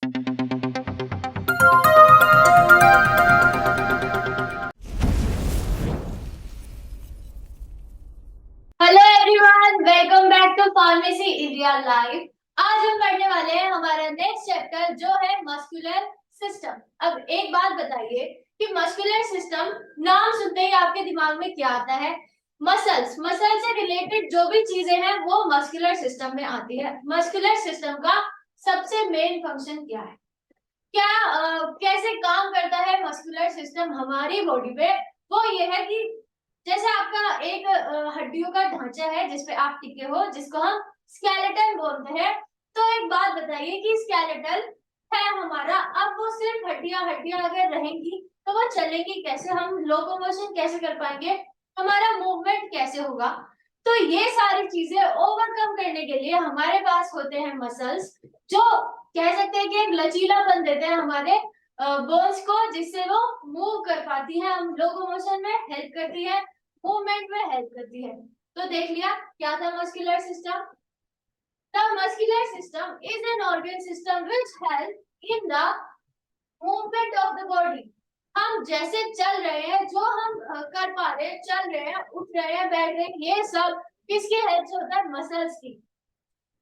Hello everyone, welcome back to pharmacy India live. आज हम पढ़ने वाले हैं हमारा नेक्स्ट चैप्टर जो है मस्कुलर सिस्टम। अब एक बात बताइए कि मस्कुलर सिस्टम नाम सुनते ही आपके दिमाग में क्या आता है? मसल्स। मसल से रिलेटेड जो भी चीजें हैं वो मस्कुलर सिस्टम में आती है। मस्कुलर सिस्टम का सबसे मेन फंक्शन क्या है? कैसे काम करता है मस्कुलर सिस्टम हमारी बॉडी पे? वो ये है कि जैसे आपका एक हड्डियों का ढांचा है जिसपे आप टिके हो, जिसको हम स्केलेटन बोलते हैं। तो एक बात बताइए कि स्केलेटन है हमारा, अब वो सिर्फ हड्डियां हड्डियां अगर रहेंगी तो वो चलेंगी कैसे? हम लोकोमोशन कैसे कर पाएंगे? हमारा मूवमेंट कैसे होगा? तो ये सारी चीजें ओवरकम करने के लिए हमारे पास होते हैं मसल्स, जो कह सकते हैं कि एक लचीलापन देते हैं हमारे बोन्स को, जिससे वो मूव कर पाती है, हम लोकोमोशन में हेल्प करती है, मूवमेंट में हेल्प करती है। तो देख लिया क्या था muscular system. The muscular system is an organ system which help in the movement of the body. हम जैसे चल रहे हैं, जो हम कर पा रहे हैं, चल रहे हैं, उठ रहे हैं, बैठ रहे हैं, ये सब किसकी हेल्प से होता है? मसल्स की।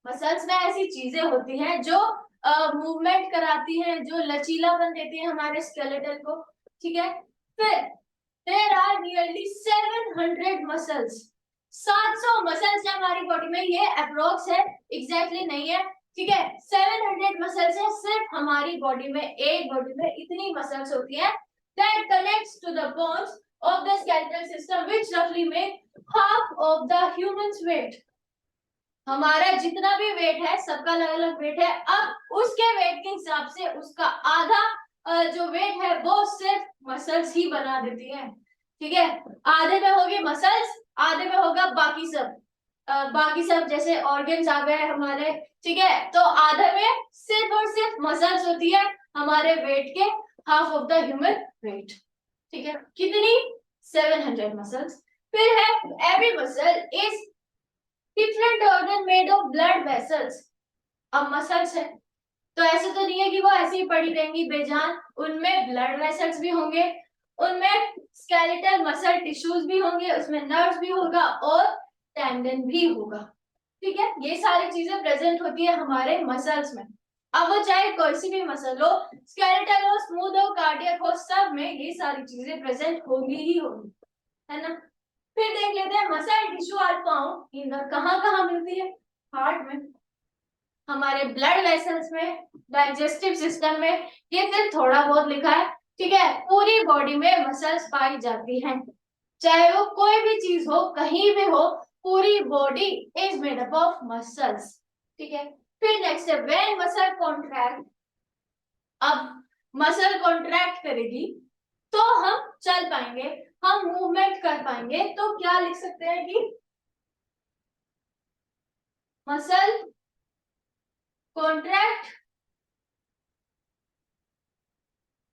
मसल्स में ऐसी चीजें होती हैं जो मूवमेंट कराती हैं, जो लचीलापन देती है हमारे स्केलेटन को। ठीक है। फिर there are nearly 700 muscles. 700 muscles है हमारी बॉडी में। ये अप्रोक्स है, एग्जैक्टली नहीं है। ठीक है। 700 मसल्स है सिर्फ हमारी बॉडी में। एक बॉडी में इतनी मसल्स होती है that connects to the bones of the skeletal system which roughly make half of the human's weight। हमारा जितना भी वेट है, सबका अलग अलग वेट है। अब उसके वेट के हिसाब से उसका आधा जो वेट है वो सिर्फ मसल्स ही बना देती है। ठीक है। आधे में होगी मसल्स, आधे में होगा बाकी सब। बाकी सब जैसे ऑर्गन्स आ गए हमारे। ठीक है। तो आधे में सिर्फ और सिर्फ मसल्स होती है, हमारे वेट के half of the human weight. ठीक है। कितनी? 700 मसल्स। फिर है every muscle is different organ made of blood vessels. अब मसल्स है तो ऐसे तो नहीं है कि वो ऐसे ही पड़ी रहेंगी बेजान। उनमें ब्लड वेसल्स भी होंगे, उनमें स्केलेटल मसल टिश्यूज भी होंगे, उसमें नर्व्स भी होगा और टेंडन भी होगा। ठीक है। ये सारी चीजें प्रेजेंट होती है हमारे मसल्स में। अब वो चाहे कोई सी भी मसल हो, स्केलेटल हो, स्मूथ हो, कार्डियक हो, सब में ये सारी चीजें प्रेजेंट होंगी ही होंगी, है ना? फिर देख लेते हैं muscle tissue are found in the, कहां कहां मिलती है? हार्ट में, हमारे ब्लड वेसल्स में, डाइजेस्टिव सिस्टम में। ये फिर थोड़ा बहुत लिखा है। ठीक है। पूरी बॉडी में मसल्स पाई जाती हैं, चाहे वो कोई भी चीज हो, कहीं भी हो, पूरी body is made up of muscles. ठीक है। फिर नेक्स्ट है व्हेन मसल कॉन्ट्रैक्ट। अब मसल कॉन्ट्रैक्ट करेगी तो हम चल पाएंगे, हम मूवमेंट कर पाएंगे। तो क्या लिख सकते हैं कि मसल कॉन्ट्रैक्ट,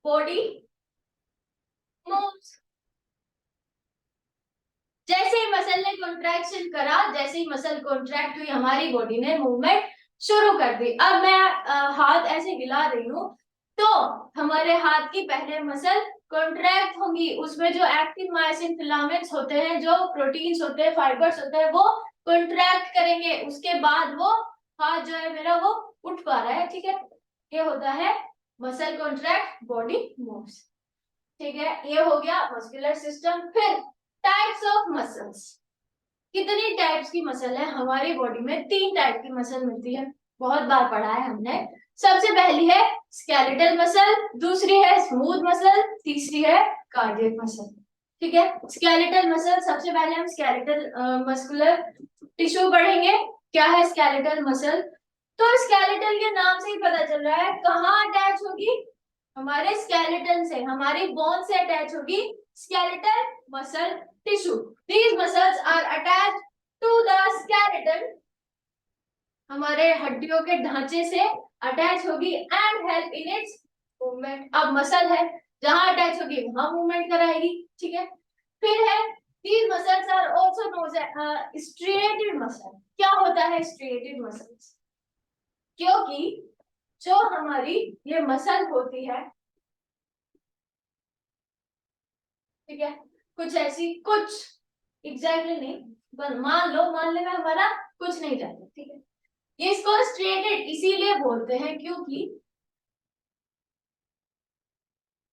बॉडी मूव्स। जैसे ही मसल ने कॉन्ट्रैक्शन करा, जैसे ही मसल कॉन्ट्रैक्ट हुई, हमारी बॉडी ने मूवमेंट शुरू कर दी। अब मैं हाथ ऐसे हिला रही हूँ तो हमारे हाथ की पहले मसल कॉन्ट्रैक्ट होंगी, उसमें जो एक्टिन मायोसिन फिलामेंट्स होते हैं, जो प्रोटीन्स होते हैं, फाइबर्स होते हैं, वो कॉन्ट्रैक्ट करेंगे। उसके बाद वो हाथ जो है मेरा वो उठ पा रहा है। ठीक है। ये होता है मसल कॉन्ट्रैक्ट, बॉडी मूव्स। ठीक है। ये हो गया मस्कुलर सिस्टम। फिर टाइप्स ऑफ मसल्स। कितनी टाइप्स की मसल है हमारी बॉडी में? 3 टाइप की मसल मिलती है, बहुत बार पढ़ा है हमने। सबसे पहली है स्केलेटल मसल, दूसरी है स्मूथ मसल, तीसरी है कार्डियक मसल। ठीक है। स्केलेटल मसल, सबसे पहले हम स्केलेटल मस्कुलर टिश्यू पढ़ेंगे। क्या है स्केलेटल मसल? तो स्केलेटल के नाम से ही पता चल रहा है कहाँ अटैच होगी? हमारे स्केलेटन से, हमारी बोन से अटैच होगी skeletal muscle tissue. These muscles are attached to the skeleton, हमारे हड्डियों के ढांचे से अटैच होगी and help in its movement. अब मसल है, जहां अटैच होगी वहां मूवमेंट कराएगी। ठीक है। फिर है these muscles are also known as striated muscle। क्या होता है striated muscles? क्योंकि जो हमारी ये मसल होती है, ठीक है, कुछ ऐसी, कुछ एग्जैक्टली नहीं, पर मान ले में हमारा कुछ नहीं जाता, ठीक है। ये इसको स्ट्रेटेड इसीलिए बोलते हैं क्योंकि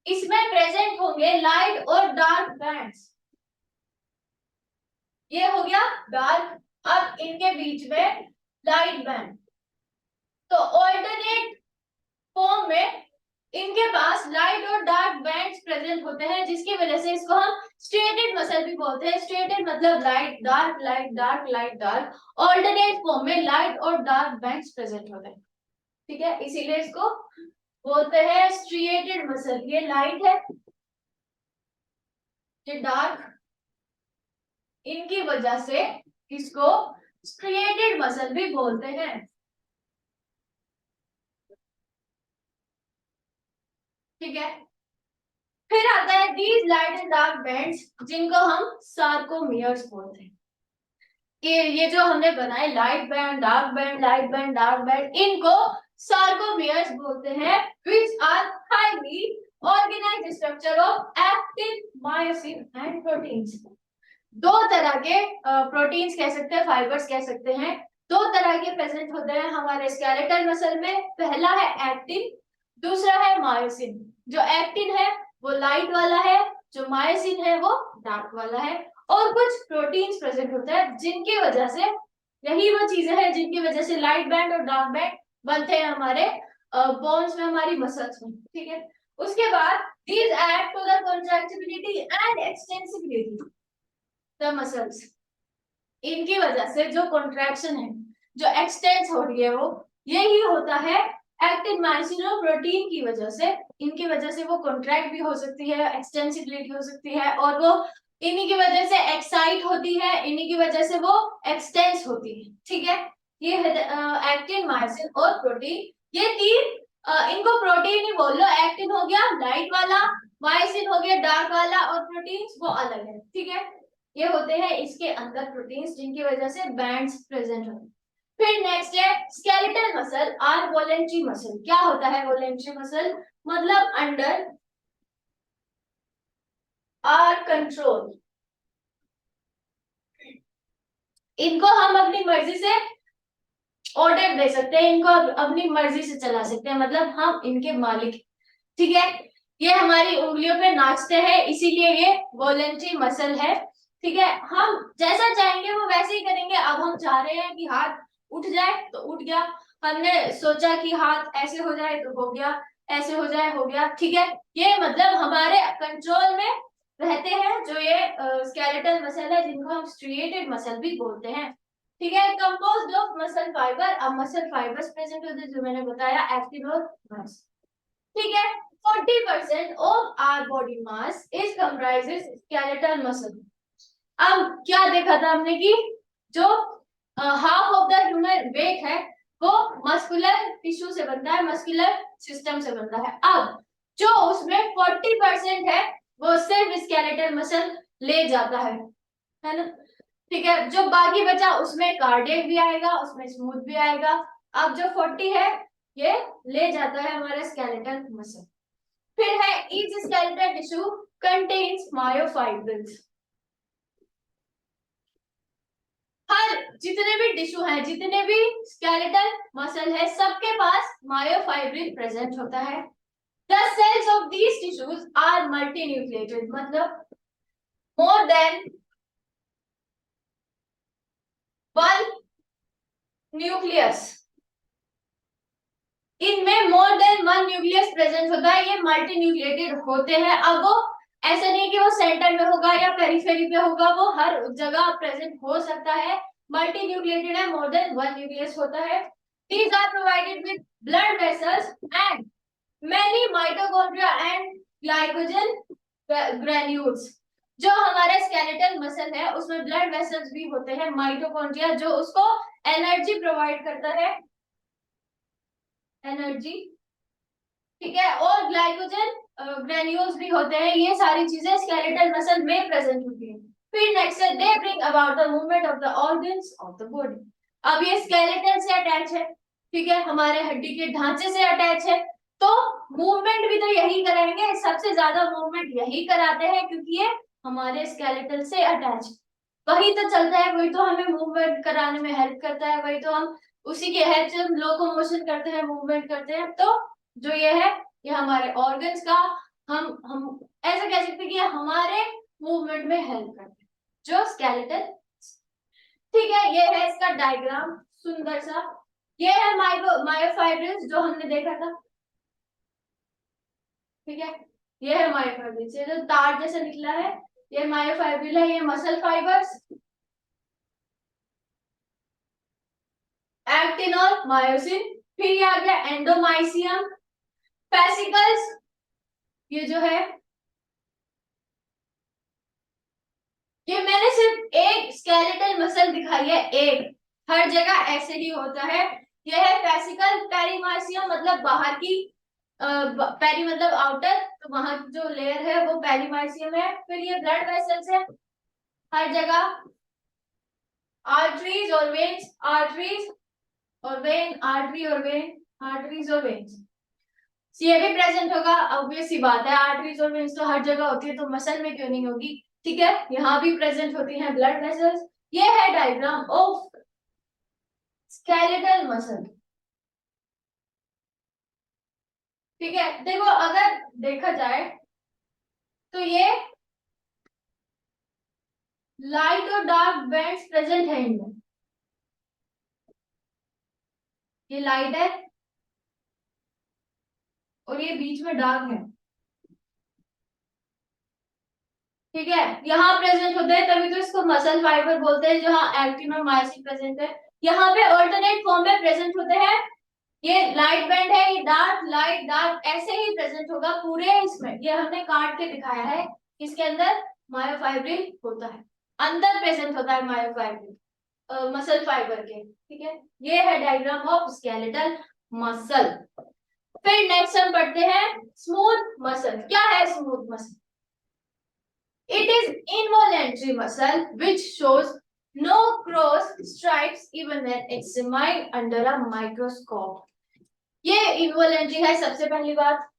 इसमें प्रेजेंट होंगे लाइट और डार्क बैंड्स। ये हो गया डार्क, अब इनके बीच में लाइट बैंड, तो ऑल्टरनेट फॉर्म में इनके पास लाइट और डार्क बैंड्स प्रेजेंट होते हैं, जिसकी वजह से इसको हम स्ट्रेटेड मसल भी बोलते हैं। स्ट्रेटेड मतलब light dark light dark light dark, alternate form में लाइट और डार्क बैंड्स प्रेजेंट होते हैं, ठीक है, इसीलिए इसको बोलते हैं स्ट्रिएटेड मसल। ये लाइट है, ये डार्क, इनकी वजह से इसको स्ट्रिएटेड मसल भी बोलते हैं, ठीक है। फिर आता है these light and dark bands, जिनको हम सार्कोमियर्स बोलते हैं। ये जो हमने बनाए light band dark band light band dark band, इनको सार्कोमियर्स बोलते हैं, which are highly organized structure of actin myosin and proteins। दो तरह के प्रोटीन्स कह सकते हैं, फाइबर्स कह सकते हैं, दो तरह के प्रेजेंट होते हैं हमारे स्केलेटल मसल में। पहला है एक्टिन, दूसरा है मायोसिन। जो एक्टिन है वो लाइट वाला है, जो मायोसिन है वो डार्क वाला है। और कुछ प्रोटीन्स प्रेजेंट होते हैं जिनकी वजह से, यही वो चीजें हैं जिनकी वजह से लाइट बैंड और डार्क बैंड बनते हैं हमारे बोन्स में, हमारी मसल्स में, ठीक है। उसके बाद these act to the contractibility and extensibility the muscles। इनकी वजह से जो कॉन्ट्रैक्शन है, जो एक्सटेंस हो रही है, वो यही होता है एक्टिन मायोसिन और प्रोटीन की वजह से। इनकी वजह से वो कॉन्ट्रैक्ट भी हो सकती है, एक्सटेंसिबिलिटी हो सकती है, और वो इन्हीं की वजह से एक्साइट होती है, इन्हीं की वजह से वो एक्सटेंस होती है, ठीक है। ये है एक्टिन मायोसिन और प्रोटीन, ये तीन, इनको प्रोटीन ही बोल लो। एक्टिन हो गया लाइट वाला, मायोसिन हो गया डार्क वाला, और प्रोटीन वो अलग है, ठीक है। ये होते हैं इसके अंदर प्रोटीन्स, जिनकी वजह से बैंड्स प्रेजेंट होते हैं। फिर नेक्स्ट है skeletal muscle or voluntary muscle. क्या होता है वॉलेंट्री मसल? मतलब अंडर आर कंट्रोल। इनको हम अपनी मर्जी से ऑर्डर दे सकते हैं, इनको अपनी मर्जी से चला सकते हैं, मतलब हम इनके मालिक, ठीक है। ये हमारी उंगलियों पे नाचते हैं, इसीलिए ये वॉलेंट्री मसल है, ठीक है। हम जैसा चाहेंगे वो वैसे ही करेंगे। अब हम चाह रहे हैं कि हाथ उठ जाए तो उठ गया, हमने सोचा कि हाथ ऐसे हो जाए तो हो गया, ऐसे हो जाए हो गया, ठीक है। ये मतलब हमारे कंट्रोल में रहते हैं जो ये स्केलेटल मसल है, जिनको हम स्ट्रिएटेड मसल भी बोलते हैं, ठीक है। Composed of muscle fibre. अब मसल फाइबर्स प्रेजेंट होते हैं, जो मैंने बताया एक्टिन और मस, ठीक है। 40% of our body mass is comprises skeletal muscle। अब क्या देखा था हमने कि जो half of the human weight है वो मस्कुलर टिश्यू से बनता है, मस्कुलर सिस्टम से बनता है। अब जो उसमें 40% है वो सिर्फ स्केलेटल मसल ले जाता है ना, ठीक है। जो बाकी बचा उसमें कार्डियक भी आएगा, उसमें स्मूथ भी आएगा। अब जो 40 है ये ले जाता है हमारा स्केलेटल मसल। फिर है each skeletal tissue contains myofibrils। हर जितने भी टिश्यू हैं, जितने भी स्केलेटल मसल है, सबके पास मायोफाइब्रिल प्रेजेंट होता है। The cells of these tissues are multinucleated, मतलब more than one nucleus। इनमें more than one nucleus present होता है, ये मल्टी न्यूक्लिएटेड होते हैं। अब वो ऐसा नहीं कि वो सेंटर में होगा या पेरिफेरी पे होगा, वो हर जगह प्रेजेंट हो सकता है। मल्टी न्यूक्लिएटेड है, मोर देन वन न्यूक्लियस होता है। These are provided with blood vessels and many mitochondria and glycogen granules। जो हमारा स्केलेटल मसल है उसमें ब्लड वेसल्स भी होते हैं, माइटोकॉन्ड्रिया जो उसको एनर्जी प्रोवाइड करता है, एनर्जी, ठीक है। और ग्लाइकोजन ग्रेन्यूल्स भी होते हैं। ये सारी चीजें स्केलेटल मसल में प्रेजेंट होती है। फिर नेक्स्ट है they bring about the movement of the organs of the body. अब ये स्केलेटल से अटैच है, ठीक है, हमारे हड्डी के ढांचे से अटैच है, तो मूवमेंट भी तो यही कराएंगे, सबसे ज्यादा मूवमेंट यही कराते हैं क्योंकि ये हमारे स्केलेटल से अटैच, वही तो चलता है, वही तो हमें मूवमेंट कराने में हेल्प करता है, वही तो हम उसी के हेल्प से हम लोकोमोशन करते हैं, मूवमेंट करते हैं। तो जो ये है, ये हमारे ऑर्गन्स का, हम ऐसा कह सकते हैं कि ये हमारे मूवमेंट में हेल्प करते हैं, जो स्केलेटल। ठीक है, ये है इसका डायग्राम सुंदर सा। ये है मायोफाइब्रिल्स जो हमने देखा था। ठीक है, ये है मायोफाइब्रिल्स, ये जो तार जैसा निकला है ये मायोफाइब्रिल है, ये मसल फाइबर्स। एक्टिन और मायोसिन, फिर ये आ गया एंडोमाइसियम, फेसिकल्स, ये जो है, ये मैंने सिर्फ एक स्केलेटल मसल दिखाई है, एक, हर जगह ऐसे ही होता है। ये है फेसिकल, पेरीमाइसियम मतलब बाहर की, पेरी मतलब आउटर, तो वहां जो लेयर है वो पेरीमाइसियम है। फिर ये ब्लड वेसल्स है हर जगह, आर्टरीज और वेन्स, आर्टरीज और वेन, आर्टरी और वेन, आर्टरीज और वेन्स, ये भी प्रेजेंट होगा, ऑब्वियस सी बात है, आर्टरीज और वेन्स तो हर जगह होती है, तो मसल में क्यों नहीं होगी। ठीक है, यहाँ भी प्रेजेंट होती हैं ब्लड वेसल्स। ये है डायग्राम ऑफ स्केलेटल मसल। ठीक है, देखो अगर देखा जाए तो ये लाइट और डार्क बैंड्स प्रेजेंट है इनमें, ये लाइट है और ये बीच में डार्क है। ठीक है, यहाँ प्रेजेंट होते हैं तभी तो इसको मसल फाइबर बोलते हैं, जहाँ एक्टिन और मायोसिन प्रेजेंट है। यहाँ पे ऑल्टरनेट फॉर्म में प्रेजेंट होते हैं, ये लाइट बैंड है, ये डार्क लाइट डार्क ऐसे ही प्रेजेंट होगा पूरे इसमें, ये हमने काट के दिखाया है, इसके अंदर मायोफाइब्रिल होता है, अंदर प्रेजेंट होता है मायोफाइब्रिल मसल फाइबर के। ठीक है, ये है डायग्राम ऑफ स्केलेटल मसल। फिर नेक्स्ट हम पढ़ते हैं स्मूथ मसल। क्या है smooth muscle? It is involuntary muscle which shows no cross stripes even when examined under a microscope. ये इनवॉलेंट्री है सबसे पहली बात।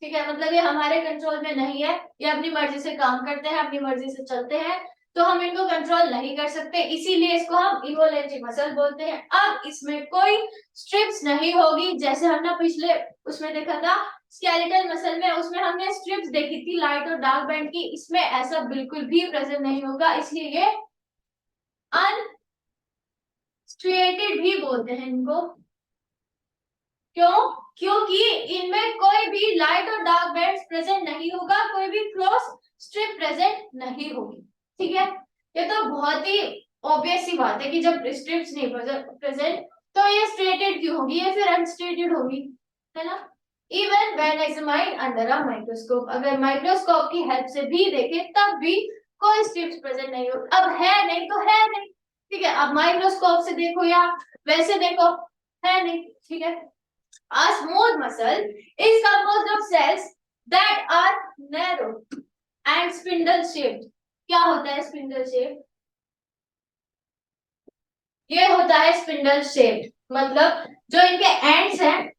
ठीक है, मतलब ये हमारे कंट्रोल में नहीं है, ये अपनी मर्जी से काम करते हैं, अपनी मर्जी से चलते हैं, तो हम इनको कंट्रोल नहीं कर सकते, इसीलिए इसको हम इनवॉलेंट्री मसल बोलते हैं। अब इसमें कोई स्ट्रिप्स नहीं होगी, जैसे हमने पिछले उसमें देखा था स्केलेटल मसल में, उसमें हमने स्ट्रिप्स देखी थी लाइट और डार्क बैंड की, इसमें ऐसा बिल्कुल भी प्रेजेंट नहीं होगा, इसलिए ये अनस्ट्रिएटेड भी बोलते हैं इनको। क्यों? क्योंकि इनमें कोई भी लाइट और डार्क बैंड्स प्रेजेंट नहीं होगा, कोई भी क्रॉस स्ट्रिप प्रेजेंट नहीं होगी। ठीक है, ये तो बहुत ही ऑब्वियस सी बात है कि जब स्ट्रिप्स नहीं प्रेजेंट तो ये स्ट्रेटेड क्यों होगी, ये फिर अनस्ट्रेटेड होगी, है ना। Even when examined under a microscope, अगर माइक्रोस्कोप की हेल्प से भी देखें तब भी कोई स्ट्रिप्स प्रेजेंट नहीं हो, अब है नहीं तो है नहीं। ठीक है, अब माइक्रोस्कोप से देखो या वैसे देखो, है नहीं। ठीक है, a smooth muscle is composed of cells that are narrow and spindle shaped. क्या होता है स्पिंडल शेप? ये होता है स्पिंडल शेप, मतलब जो इनके एंड्स हैं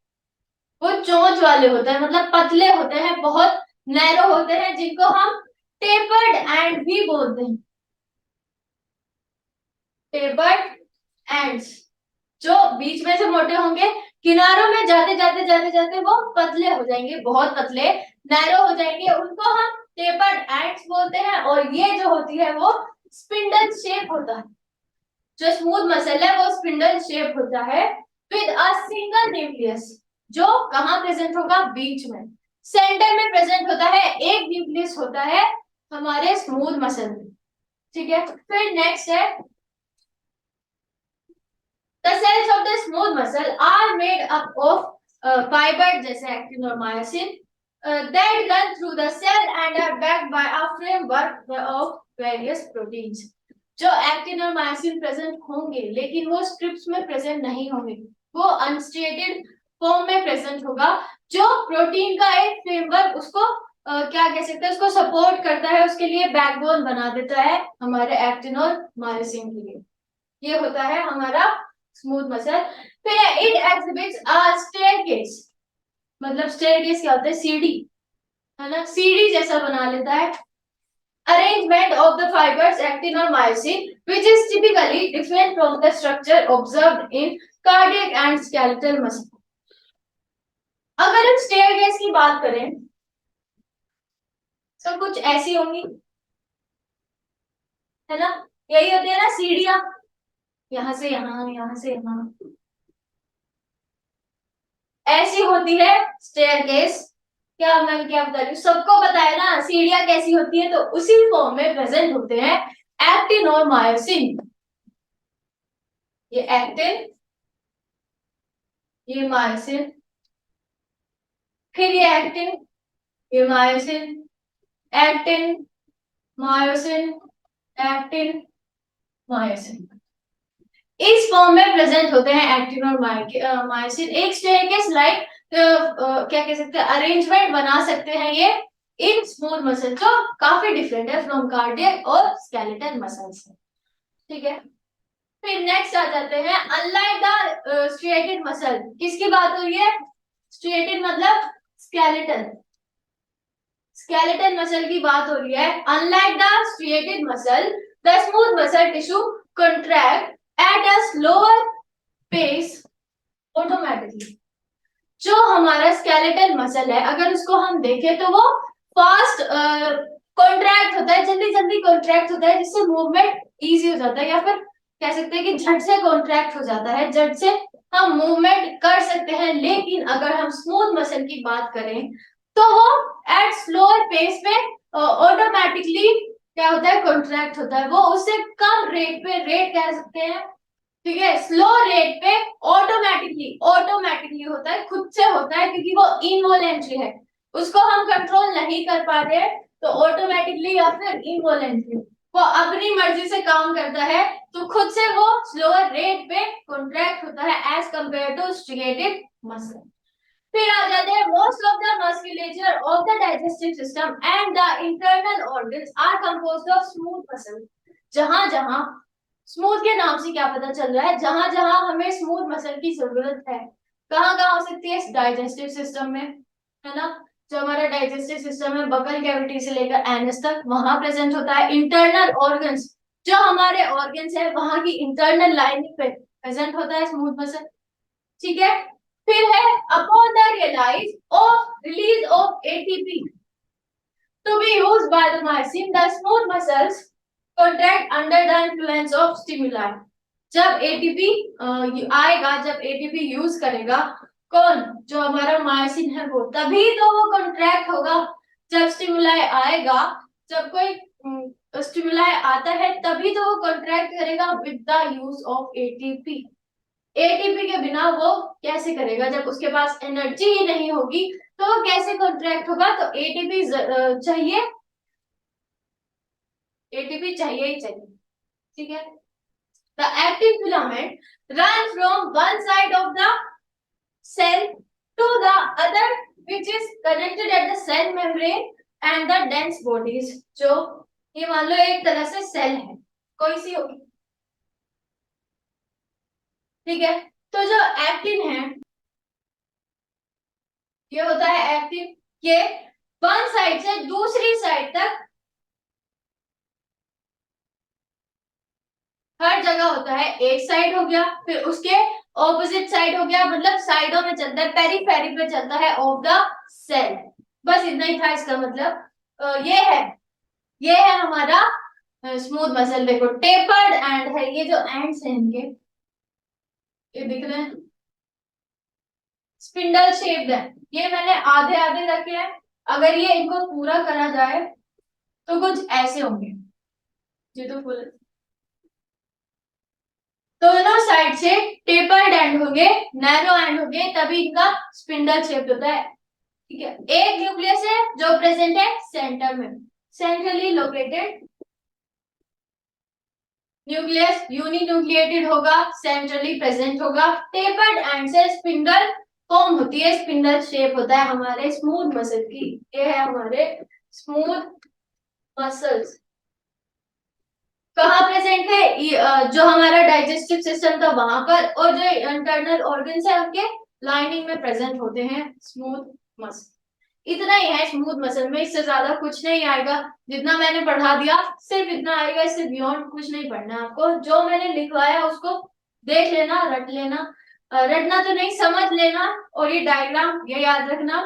वो चोंच वाले होते हैं, मतलब पतले होते हैं, बहुत नैरो होते हैं, जिनको हम टेपर्ड एंड भी बोलते हैं, टेपर्ड एंड्स, जो बीच में से मोटे होंगे, किनारों में जाते जाते जाते जाते वो पतले हो जाएंगे, बहुत पतले नैरो हो जाएंगे, उनको हम टेपर्ड एंड्स बोलते हैं। और ये जो होती है वो स्पिंडल शेप होता है, जो स्मूथ मसल है वो स्पिंडल शेप होता है विद अ सिंगल न्यूक्लियस, जो कहां प्रेजेंट होगा? बीच में, सेंटर में प्रेजेंट होता है, एक न्यूक्लियस होता है हमारे स्मूथ मसल में। ठीक है, फिर नेक्स्ट है the cells of the smooth muscle are made up of fiber जैसे actin और myosin that run through the cell and are backed by a framework of various proteins. जो एक्टिन और myosin present होंगे लेकिन वो strips में present नहीं होंगे, वो अनस्ट्रेटेड फॉर्म में प्रेजेंट होगा, जो प्रोटीन का एक फ्रेमवर्क उसको क्या कह सकते हैं, उसको सपोर्ट करता है, उसके लिए बैकबोन बना देता है हमारे एक्टिन और मायोसिन के लिए। ये होता है हमारा स्मूथ मसल। फिर इट एग्जिबिट्स अ स्टेयरकेस, मतलब स्टेयरकेस क्या होता है, सीढ़ी, है ना, सीढ़ी जैसा बना लेता है। Arrangement of the fibers actin or myosin, which is typically different from the structure observed in cardiac and skeletal muscle. अगर हम स्टेयरकेस की बात करें तो कुछ ऐसी होंगी, है ना, यही होती है ना सीढ़ियां, यहाँ से यहाँ, यहाँ से यहाँ, ऐसी होती है स्टेयरकेस। क्या मैं क्या बता रही हूँ, सबको पता है ना सीढ़ियां कैसी होती है, तो उसी फॉर्म में प्रेजेंट होते हैं एक्टिन और मायोसिन। ये एक्टिन, ये मायोसिन, फिर ये एक्टिन, ये myosin, actin, myosin, actin, myosin, इस फॉर्म में प्रेजेंट होते हैं एक्टिन और मायोसिन। एक स्टेयरकेस लाइक क्या कह सकते हैं, अरेंजमेंट बना सकते हैं ये इन स्मूथ मसल, जो काफी डिफरेंट है फ्रॉम कार्डियक और स्केलेटल मसल्स। ठीक है, फिर नेक्स्ट आ जाते हैं अनलाइक द स्ट्रिएटेड मसल। किसकी बात हो रही है, स्ट्रिएटेड मतलब स्केलेटल, स्केलेटल मसल की बात हो रही है। Unlike the striated muscle, the smooth muscle tissue contract at a slower pace automatically. जो हमारा स्केलेटल मसल है, अगर उसको हम देखें तो वो फास्ट कॉन्ट्रैक्ट होता है, जल्दी जल्दी कॉन्ट्रैक्ट होता है, जिससे मूवमेंट इजी हो जाता है, या फिर कह सकते हैं कि झट से कॉन्ट्रैक्ट हो जाता है, झट से हम मूवमेंट कर सकते हैं। लेकिन अगर हम स्मूथ मसल की बात करें तो वो एट स्लोअर पेस पे ऑटोमेटिकली क्या होता है, कॉन्ट्रैक्ट होता है। वो उससे कम रेट पे, रेट कह सकते हैं, ठीक है, स्लो रेट पे ऑटोमेटिकली, ऑटोमेटिकली होता है, खुद से होता है, क्योंकि वो इनवॉलेंटरी है, उसको हम कंट्रोल नहीं कर पा रहे हैं, तो ऑटोमेटिकली या फिर इनवॉलेंटरी वो अपनी मर्जी से काम करता है, तो खुद से वो स्लोअर रेट पे कॉन्ट्रैक्ट होता है as compare to striated muscle. फिर आ जाते हैं most of the musculature of the digestive system and the internal organs are composed of smooth muscle. जहां जहां, स्मूथ के नाम से क्या पता चल रहा है, जहां जहां हमें स्मूथ मसल की जरूरत है, कहाँ कहाँ हो सकती है, डाइजेस्टिव सिस्टम में, है ना, जो हमारा डाइजेस्टिव सिस्टम है बकल कैविटी से लेकर एनस तक, वहां प्रेजेंट होता है। इंटरनल ऑर्गन्स, जो हमारे ऑर्गन्स है वहां की इंटरनल लाइनिंग पे प्रेजेंट होता है स्मूथ मसल। ठीक है, फिर है upon the release of ATP to be used by the myosin, the smooth muscles contract under the influence of stimuli. जब एटीपी आएगा, जब एटीपी यूज करेगा कौन, जो हमारा मायोसिन है वो, तभी तो वो कॉन्ट्रैक्ट होगा। जब स्टिमुलाई आएगा, जब कोई स्टिमुलाई आता है तभी तो वो कॉन्ट्रैक्ट करेगा with the use of ATP. ATP के बिना वो कैसे करेगा, जब उसके पास एनर्जी ही नहीं होगी तो वो कैसे कॉन्ट्रैक्ट होगा, तो एटीपी चाहिए, एटीपी चाहिए ही चाहिए। ठीक है, the active filament run from one side of the cell to the other which is connected at the cell membrane and the dense bodies. जो ये मान लो एक तरह से सेल है, कोई सी होगी, ठीक है, तो जो एक्टिन है, ये होता है एक्टिव, ये वन साइड से दूसरी साइड तक हर जगह होता है। एक साइड हो गया, फिर उसके ऑपोजिट साइड हो गया, मतलब साइडों में चलता है, पेरीफेरी पे चलता है ऑफ द सेल। बस इतना ही था इसका मतलब। ये है, ये है हमारा स्मूथ मसल। देखो टेपर्ड एंड है, ये जो एंड्स हैं इनके, ये दिख रहे हैं, स्पिंडल शेप्ड है। ये मैंने आधे आधे रखे हैं, अगर ये इनको पूरा करा जाए तो कुछ ऐसे होंगे। ये तो फुल, दोनों साइड से टेपर्ड एंड होंगे, नैरो एंड होंगे, तभी इनका स्पिंडल शेप होता है। ठीक है, एक न्यूक्लियस है जो प्रेजेंट है सेंटर में, सेंट्रली लोकेटेड न्यूक्लियस, यूनिन्यूक्लिएटेड होगा, सेंट्रली प्रेजेंट होगा। टेपर्ड एंड से स्पिंडल फॉर्म होती है, स्पिंडल शेप होता है हमारे स्मूथ मसल की। ये है हमारे स्मूथ मसल्स। कहाँ प्रेजेंट है? जो हमारा डाइजेस्टिव सिस्टम था वहां पर, और जो इंटरनल ऑर्गन्स है उनके लाइनिंग में प्रेजेंट होते हैं स्मूथ मसल। इतना ही है स्मूथ मसल में, इससे ज्यादा कुछ नहीं आएगा। जितना मैंने पढ़ा दिया सिर्फ इतना आएगा, इससे बियॉन्ड कुछ नहीं पढ़ना है आपको। जो मैंने लिखवाया उसको देख लेना, रट लेना, रटना तो नहीं, समझ लेना, और ये डायग्राम ये याद रखना,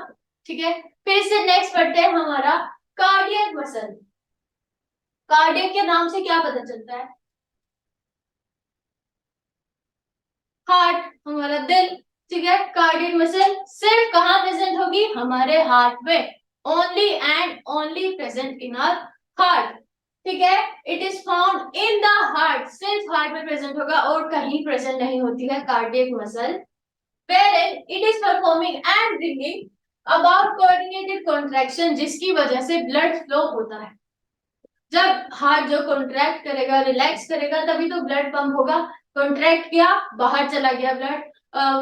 ठीक है। फिर इससे नेक्स्ट पढ़ते हैं हमारा कार्डियक मसल। कार्डियक के नाम से क्या पता चलता है? हार्ट, हमारा दिल, ठीक है। कार्डियक मसल सिर्फ कहाँ प्रेजेंट होगी? हमारे हार्ट में। Only and only present in our heart, ठीक है। It is found in the heart, सिर्फ हार्ट में प्रेजेंट होगा और कहीं प्रेजेंट नहीं होती है cardiac muscle. wherein it is performing and bringing about coordinated contraction, जिसकी वजह से ब्लड फ्लो होता है। जब हार्ट जो कॉन्ट्रैक्ट करेगा, रिलैक्स करेगा, तभी तो ब्लड पंप होगा। कॉन्ट्रैक्ट किया, बाहर चला गया ब्लड,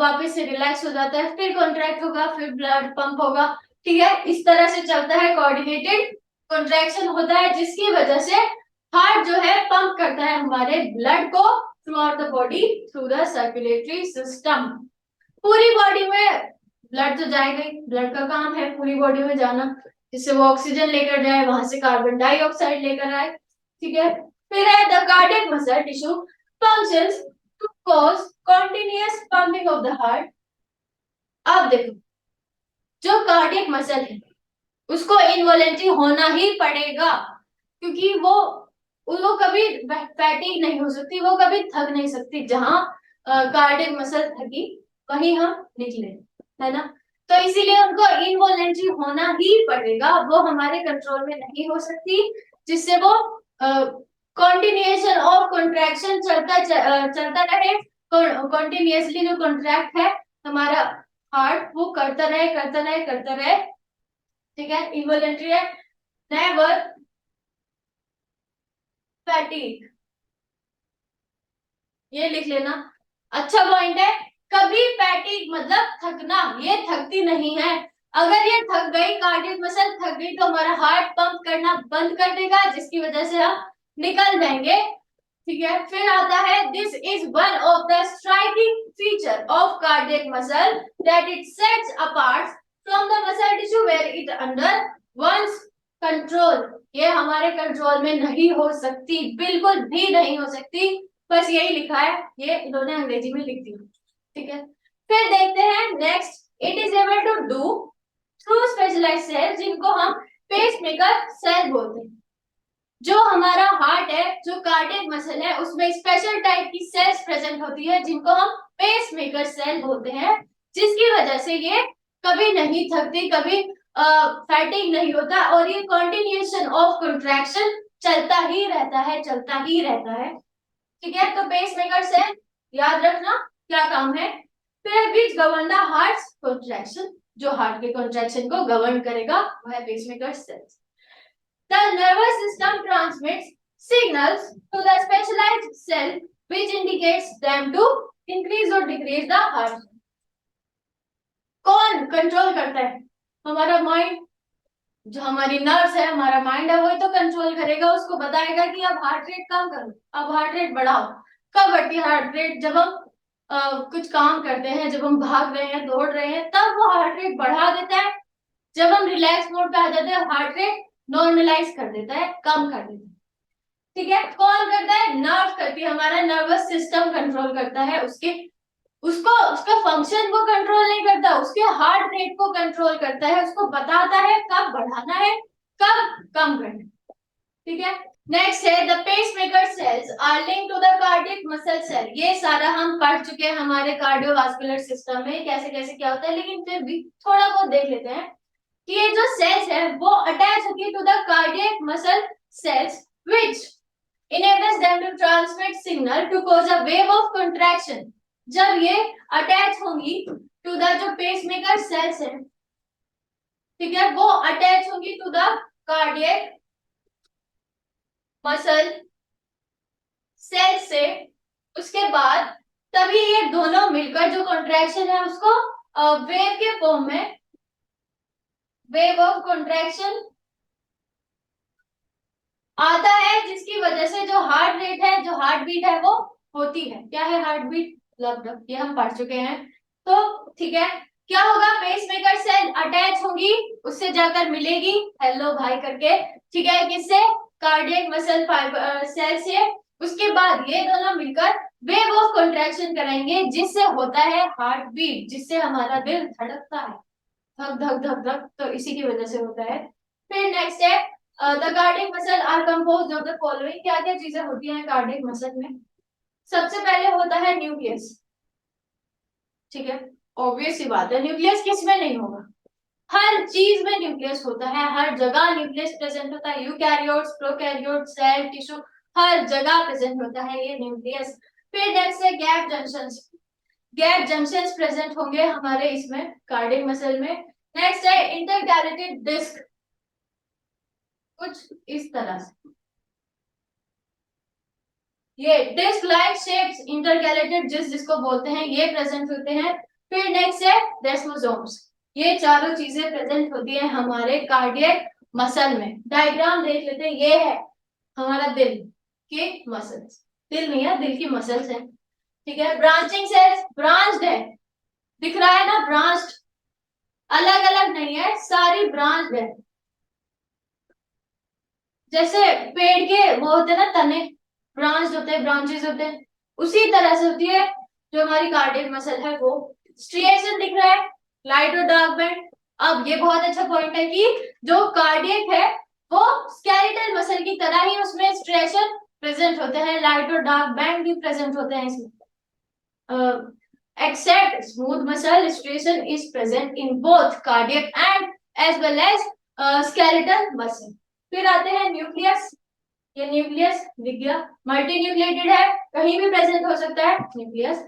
वापस से रिलैक्स हो जाता है, फिर कॉन्ट्रैक्ट होगा, फिर ब्लड पंप होगा, ठीक है। इस तरह से चलता है, कोऑर्डिनेटेड कॉन्ट्रैक्शन होता है, जिसकी वजह से हार्ट जो है पंप करता है हमारे ब्लड को through out the body, through the circulatory system. पूरी बॉडी में ब्लड तो जाएगा ही, ब्लड का काम है पूरी बॉडी में जाना, जिससे वो ऑक्सीजन लेकर जाए, वहां से कार्बन डाइऑक्साइड लेकर आए, ठीक है। फिर है the cardiac muscle tissue functions to cause continuous pumping of the heart. अब देखो, जो कार्डियक मसल है उसको इनवॉलेंटरी होना ही पड़ेगा, क्योंकि वो कभी फैटिग नहीं हो सकती, वो कभी थक नहीं सकती। जहां कार्डियक मसल थकी वहीं हम निकले, है ना। तो इसीलिए उनको इनवॉलेंटरी होना ही पड़ेगा, वो हमारे कंट्रोल में नहीं हो सकती, जिससे वो कॉन्टिन्यूएशन ऑफ कॉन्ट्रैक्शन चलता रहे। कॉन्टिन्यूसली जो कॉन्ट्रैक्ट है हमारा हार्ट, वो करता रहे करता रहे करता रहे, ठीक है। इनवॉलेंटरी है, नेवर फैटिग, ये लिख लेना, अच्छा पॉइंट है। कभी फैटिग मतलब थकना, ये थकती नहीं है। अगर ये थक गई, कार्डियक मसल थक गई, तो हमारा हार्ट पंप करना बंद कर देगा, जिसकी वजह से हम निकल जाएंगे, ठीक है। फिर आता है this is one of the striking feature of cardiac muscle that it sets apart from the muscle tissue where it under once control. ये हमारे कंट्रोल में नहीं हो सकती, बिल्कुल भी नहीं हो सकती। बस यही लिखा है, ये इन्होंने अंग्रेजी में लिख दिया, ठीक है। फिर देखते हैं next, it is able to do through specialized cell, जिनको हम पेसमेकर सेल बोलते हैं। जो हमारा हार्ट है, जो कार्डियक मसल है, उसमें स्पेशल टाइप की सेल्स प्रेजेंट होती है, जिनको हम पेसमेकर सेल बोलते हैं, जिसकी वजह से ये कभी नहीं थकती, कभी फैटिग नहीं होता, और ये कंटिन्यूएशन ऑफ कंट्रैक्शन चलता ही रहता है, चलता ही रहता है, ठीक है। तो पेसमेकर सेल याद रखना क्या काम है। फिर which govern the heart contraction, जो हार्ट के कॉन्ट्रैक्शन को गवर्न करेगा वो है pacemaker cells. The nervous system transmits signals to the specialized cell which indicates them to increase or decrease the heart. कौन कंट्रोल करता है? हमारा माइंड, जो हमारी नर्व्स है, हमारा माइंड है, वही तो कंट्रोल करेगा, उसको बताएगा कि अब हार्ट रेट कम करो, अब हार्ट रेट बढ़ाओ। कब बढ़ती है हार्ट रेट? जब हम कुछ काम करते हैं, जब हम भाग रहे हैं, दौड़ रहे हैं, तब वो हार्ट रेट बढ़ा देता है। जब हम रिलैक्स मोड पे आ जाते हैं, हार्ट रेट नॉर्मलाइज कर देता है, कम कर देता है, ठीक है। कौन करता है? नर्व करती है, हमारा नर्वस सिस्टम कंट्रोल करता है, उसके उसको उसका फंक्शन वो कंट्रोल नहीं करता, उसके हार्ट रेट को कंट्रोल करता है, उसको बताता है कब बढ़ाना है, कब कम करना है, ठीक है। नेक्स्ट है the pacemaker cells are linked to the cardiac muscle cell. ये सारा हम पढ़ चुके हैं हमारे कार्डियोवास्कुलर सिस्टम में, कैसे कैसे क्या होता है, लेकिन फिर भी थोड़ा बहुत देख लेते हैं कि ये जो सेल्स है वो अटैच होती है to the cardiac muscle cells which enables them to transmit signal to cause a wave of contraction। जब ये अटैच होंगी टू द जो पेसमेकर सेल्स है, ठीक है, वो अटैच होंगी to the cardiac muscle cell से, उसके बाद तभी ये दोनों मिलकर जो कॉन्ट्रैक्शन है उसको वेव के फॉर्म में, वेव ऑफ कॉन्ट्रैक्शन आता है जिसकी वजह से जो हार्ट रेट है, जो हार्ट बीट है वो होती है। क्या है हार्ट बीट? लगभग ये हम पढ़ चुके हैं। तो ठीक है, क्या होगा? पेसमेकर सेल अटैच होगी, उससे जाकर मिलेगी हेलो भाई करके, ठीक है, किससे? कार्डियक मसल फाइबर सेल से। उसके बाद ये दोनों मिलकर वेव ऑफ कॉन्ट्रैक्शन कराएंगे, जिससे होता है हार्ट बीट, जिससे हमारा दिल धड़कता है, धक धक धक धक, तो इसी की वजह से होता है। फिर नेक्स्ट है the cardiac muscle are composed of the following. क्या क्या चीजें होती हैं कार्डियक मसल में? सबसे पहले होता है न्यूक्लियस, ठीक है, ऑब्वियस सी बात है, न्यूक्लियस किस में नहीं होगा? हर चीज में न्यूक्लियस होता है, हर जगह न्यूक्लियस प्रेजेंट होता है, यूकैरियोट्स, प्रोकैरियोट्स, सेल, टिश्यू, हर जगह प्रेजेंट होता है ये न्यूक्लियस। फिर नेक्स्ट है gap junctions. Gap junctions present होंगे हमारे इसमें कार्डियक मसल में। नेक्स्ट है इंटरकैलेटेड डिस्क, कुछ इस तरह से, ये disc like shapes intercalated disc जिसको बोलते हैं, ये प्रेजेंट होते हैं। फिर नेक्स्ट है डेस्मोसोम्स। ये चारों चीजें प्रेजेंट होती है हमारे कार्डियक मसल में। डायग्राम देख लेते हैं, ये है हमारा दिल के मसल्स, दिल नहीं है, दिल की मसल्स है, ठीक है। ब्रांचिंग सेल्स, ब्रांच्ड है, दिख रहा है ना, ब्रांच्ड, अलग अलग नहीं है, सारी ब्रांच्ड है। जैसे पेड़ के वो होते हैं ना तने, ब्रांच होते हैं, ब्रांचेस होते हैं, उसी तरह से होती है जो हमारी कार्डियक मसल है वो। स्ट्रिएशन दिख रहा है, लाइट और डार्क बैंड। अब ये बहुत अच्छा पॉइंट है कि जो कार्डियक है वो स्केलेटल मसल की तरह ही उसमें स्ट्रिएशन प्रेजेंट होते हैं, लाइट और डार्क बैंड भी प्रेजेंट होते हैं इसमें। except smooth muscle striation is present in both cardiac and as well as skeletal muscle। फिर आते हैं न्यूक्लियस। ये न्यूक्लियस दिख गया, मल्टी न्यूक्लिएटेड है, कहीं भी प्रेजेंट हो सकता है न्यूक्लियस।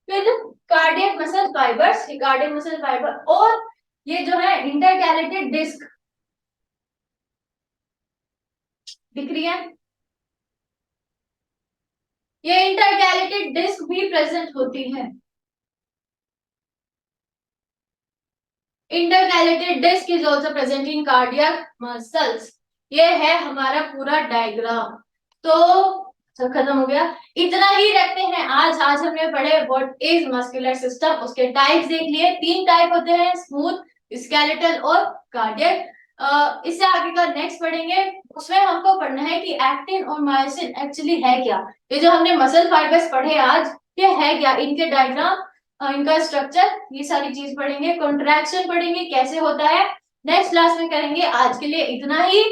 फिर cardiac muscle fibres, cardiac muscle fibre, और ये जो है इंटरकैलेटेड डिस्क दिख रही है, ये इंटरकैलेटेड डिस्क भी प्रेजेंट होती है। Intercalated disc is also present in cardiac muscles. ये है हमारा पूरा डायग्राम। तो सब खत्म हो गया, इतना ही रखते हैं आज। आज हमने पढ़े व्हाट इज मस्कुलर सिस्टम, उसके टाइप्स देख लिए, 3 टाइप होते हैं, स्मूथ, स्केलेटल और कार्डियक। इससे आगे का नेक्स्ट पढ़ेंगे, उसमें हमको पढ़ना है कि एक्टिन और मायोसिन एक्चुअली है क्या। ये जो हमने मसल फाइबर्स पढ़े आज, ये है क्या, इनके डायग्राम, इनका स्ट्रक्चर, ये सारी चीज पढ़ेंगे। कॉन्ट्रैक्शन पढ़ेंगे कैसे होता है, नेक्स्ट क्लास में करेंगे। आज के लिए इतना ही।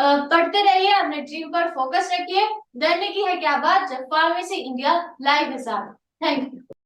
पढ़ते रहिए, अपने ड्रीम पर फोकस रखिए। डरने की है क्या बात जब फार्मेसी इंडिया लाइव के साथ। Thank you.